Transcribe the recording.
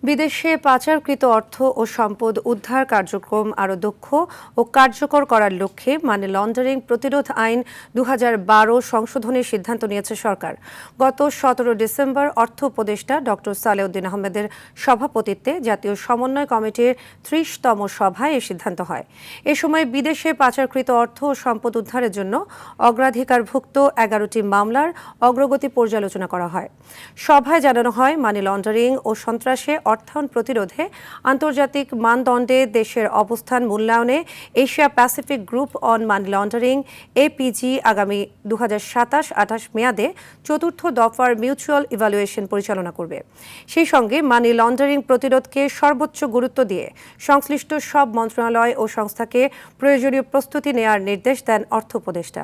বিদেশে পাচারকৃত অর্থ ও সম্পদ উদ্ধার কার্যক্রম আরও দক্ষ ও কার্যকর করার লক্ষ্যে মানি লন্ডারিং প্রতিরোধ আইন ২০১২ সংশোধনের সিদ্ধান্ত নিয়েছে সরকার। গত ১৭ ডিসেম্বর অর্থ উপদেষ্টা ডক্টর সালেউদ্দিন আহমেদের সভাপতিত্বে জাতীয় সমন্বয় কমিটির ৩০তম সভায় এ সিদ্ধান্ত হয়। এ সময় বিদেশে পাচারকৃত অর্থ ও সম্পদ উদ্ধারের জন্য অগ্রাধিকারভুক্ত ১১টি মামলার অগ্রগতি পর্যালোচনা করা হয়। সভায় জানানো হয়, মানি লন্ডারিং ও সন্ত্রাসে অর্থায়ন প্রতিরোধে আন্তর্জাতিক মানদণ্ডে দেশের অবস্থান মূল্যায়নে Asia Pacific group on money laundering APG আগামী ২০২৭-২৮ মেয়াদে চতুর্থ দফার মিউচুয়াল ইভ্যালুয়েশন পরিচালনা করবে। সেই সঙ্গে মানি লন্ডারিং প্রতিরোধকে সর্বোচ্চ গুরুত্ব দিয়ে সংশ্লিষ্ট সব মন্ত্রণালয় ও সংস্থাকে প্রয়োজনীয় প্রস্তুতি নেওয়ার নির্দেশ দেন অর্থ উপদেষ্টা।